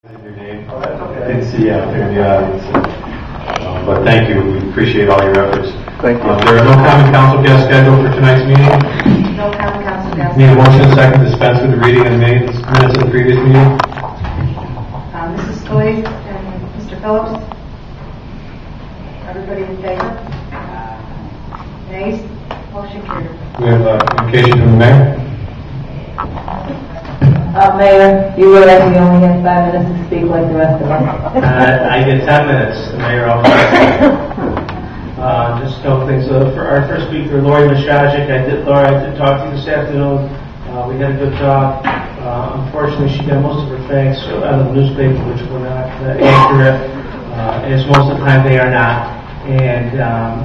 Your name. I didn't see you out there in the audience. But thank you. We appreciate all your efforts. Thank you. There are no common council guests scheduled for tonight's meeting. No common council guests. Need a motion and a second to dispense with the reading of the minutes of the previous meeting. Mrs. Stoy and Mr. Phillips. Everybody in favor? Nays? Motion carried. We have communication from the mayor. Mayor, you realize we only have 5 minutes to speak like the rest of us. I get 10 minutes, Mayor Roefaro. Just a couple things. For our first speaker, Lori Mashajic, I did talk to you this afternoon. We had a good talk. Unfortunately, she got most of her facts out of the newspaper, which were not accurate, as most of the time they are not. And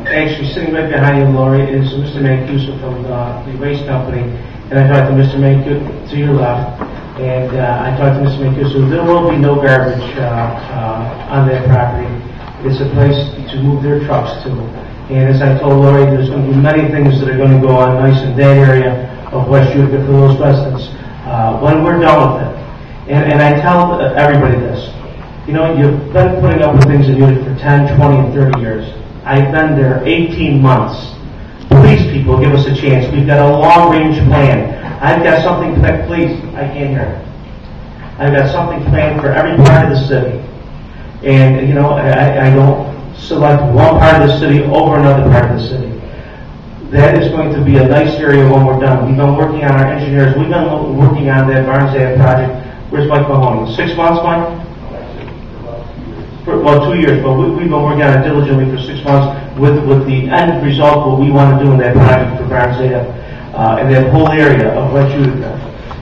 actually, sitting right behind you, Lori, is Mr. Mancuso from the waste company. And I talked to Mr. Mancuso to your left. And I talked to Mr. Mancuso. There will be no garbage on that property. It's a place to move their trucks to. And as I told Lori, there's going to be many things that are going to go on nice in that area of West Utica for those residents when we're done with it. And I tell everybody this. You know, you've been putting up with things in Utica for 10, 20, and 30 years. I've been there 18 months. Please, people, give us a chance. We've got a long-range plan. I've got something planned. Please, I can't hear it. I've got something planned for every part of the city. And, you know, I don't select one part of the city over another part of the city. That is going to be a nice area when we're done. We've been working on our engineers. We've been working on that Barnes Ave project. Where's Mike Mahoney? 6 months, Mike? Well, 2 years, but we've been working on it diligently for 6 months with the end result, what we want to do in that project for Barnes Ave and that whole area of West Utica.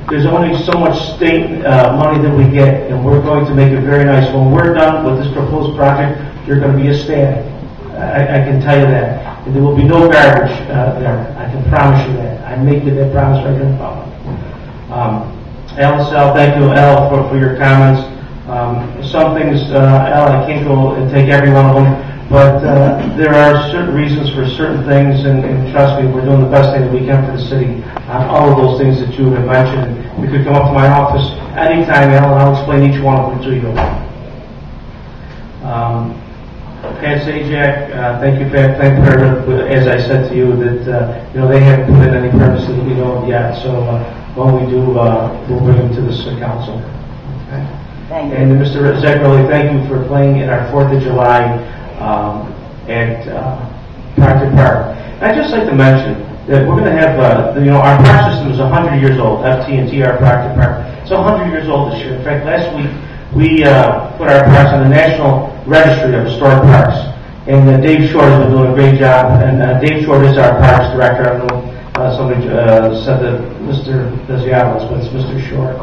There's only so much state money that we get, and we're going to make it very nice. When we're done with this proposed project, you're going to be ecstatic. I can tell you that. And there will be no garbage there. I can promise you that. I make you that promise right in public. Al, thank you, Al, for your comments. Some things, Al, I can't go and take every one of them, but there are certain reasons for certain things, and trust me, we're doing the best thing that we can for the city on all of those things that you have mentioned. You could come up to my office anytime, Al, and I'll explain each one of them to you. Pat Sajak, thank you, Pat. Thank her, as I said to you, that you know, they haven't put in any permits that we know of yet, so when we do, we'll bring them to this council. Okay. Thank you. And Mr. Zekroli, thank you for playing at our 4th of July at Proctor Park. And I'd just like to mention that we're going to have, you know, our park system is 100 years old, FT&T, our Proctor Park. It's 100 years old this year. In fact, last week we put our parks on the National Registry of Historic Parks. And Dave Short has been doing a great job. And Dave Short is our parks director. I don't know, somebody said that Mr. Desialis, but it's Mr. Short.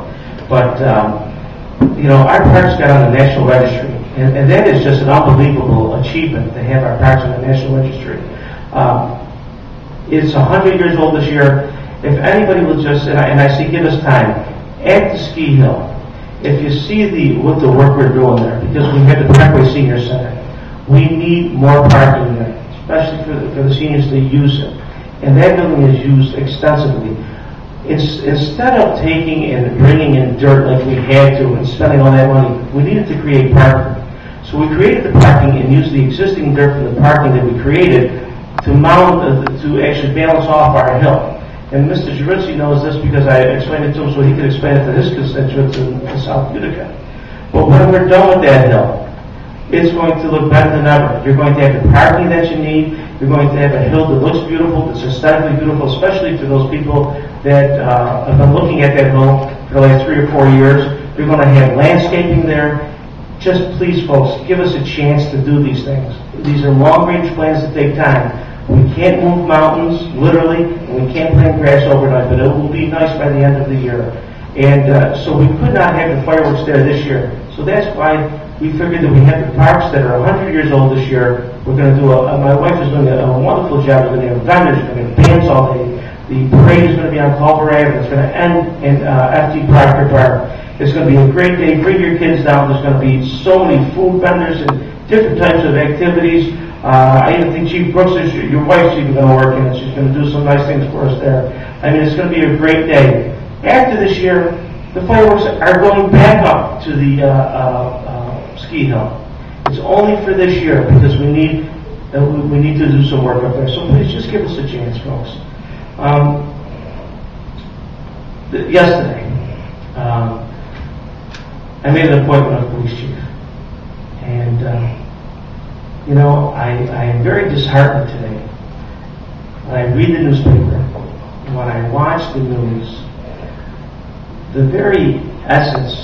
But you know, our parks got on the National Registry, and that is just an unbelievable achievement to have our parks on the National Registry. It's 100 years old this year. If anybody will just, and I say give us time, at the ski hill, if you see what the work we're doing there, because we have the Parkway Senior Center, we need more parking there, especially for the seniors to use it. And that building is used extensively. Instead of taking and bringing in dirt like we had to and spending all that money, we needed to create parking. So we created the parking and used the existing dirt from the parking that we created to to actually balance off our hill. And Mr. Jarizzi knows this because I explained it to him so he could explain it to his constituents in South Utica. But when we're done with that hill, it's going to look better than ever. You're going to have the parking that you need. You're going to have a hill that looks beautiful, that's aesthetically beautiful, especially for those people that have been looking at that hill for the last 3 or 4 years. You're going to have landscaping there. Just please, folks, give us a chance to do these things. These are long-range plans that take time. We can't move mountains, literally, and we can't plant grass overnight, but it will be nice by the end of the year. And so we could not have the fireworks there this year. So that's why we figured that we have the parks that are 100 years old this year. We're going to do my wife is doing a wonderful job. We're going to have vendors, we're going to have bands all day. The parade is going to be on Culver Ave. It's going to end in FT Proctor Park. It's going to be a great day. Bring your kids down. There's going to be so many food vendors and different types of activities. I even think Chief Brooks, your wife's even going to work in it. She's going to do some nice things for us there. I mean, it's going to be a great day. After this year, The fireworks are going back up to the ski hill. It's only for this year because we need to do some work up there. So please just give us a chance, folks. Yesterday, I made an appointment with the police chief, and I am very disheartened today when I read the newspaper and when I watch the news. The very essence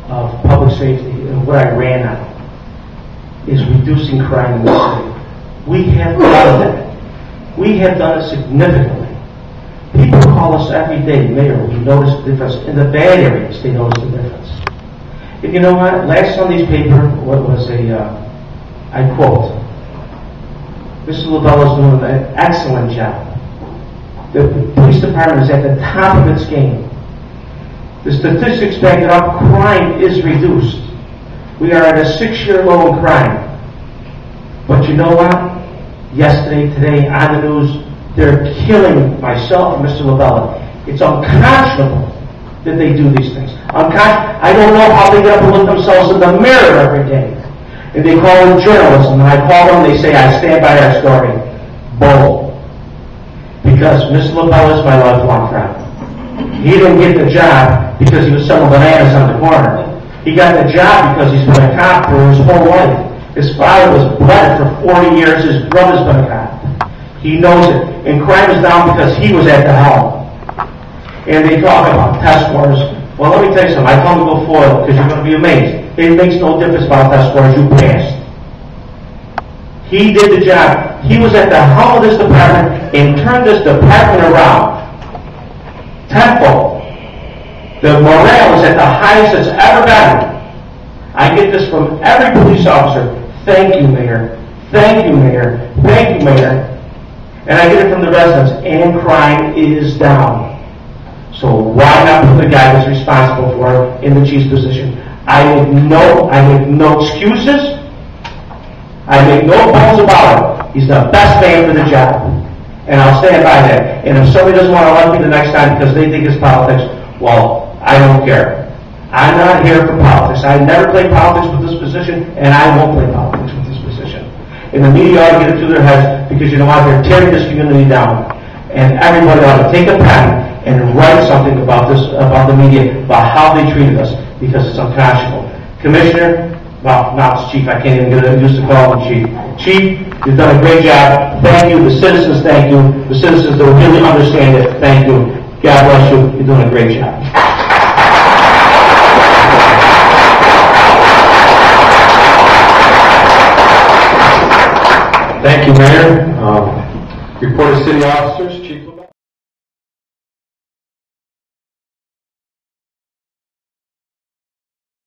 of public safety and what I ran on is reducing crime in the city. We have done that. We have done it significantly. People call us every day, Mayor, we notice the difference. In the bad areas, they notice the difference. And you know what? Last Sunday's paper was I quote, Mr. Labella's doing an excellent job. The police department is at the top of its game. The statistics back it up. Crime is reduced. We are at a 6-year low in crime. But you know what? Yesterday, today, on the news, they're killing myself and Mr. Labella. It's unconscionable that they do these things. I don't know how they get up and look themselves in the mirror every day. And they call them journalism. And I call them, they say, I stand by our story. Bull. Because Mr. Labella is my lifelong friend. He didn't get the job because he was selling bananas on the corner. He got the job because he's been a cop for his whole life. His father was bled for 40 years. His brother's been a cop. He knows it. And crime is down because he was at the helm. And they talk about test scores. Well, let me tell you something. I told him to go foil because you're going to be amazed. It makes no difference about test scores. You passed. He did the job. He was at the helm of this department and turned this department around. Tenfold. The morale is at the highest it's ever been. I get this from every police officer. Thank you, Mayor. Thank you, Mayor. Thank you, Mayor. And I get it from the residents. And crime is down. So why not put the guy that's responsible for it in the chief's position? I make no excuses. I make no bones about it. He's the best man for the job. And I'll stand by that. And if somebody doesn't want to elect me the next time because they think it's politics, well, I don't care. I'm not here for politics. I never play politics with this position, and I won't play politics with this position. And the media ought to get it to their heads because you know what? They're tearing this community down. And everybody ought to take a pen and write something about this, about the media, about how they treated us, because it's unconscionable. Commissioner, well, now it's Chief. I can't even get used to calling him Chief. Chief, you've done a great job. Thank you. The citizens, thank you. The citizens that really understand it, thank you. God bless you. You're doing a great job. Thank you, Mayor. Report of city officers, Chief.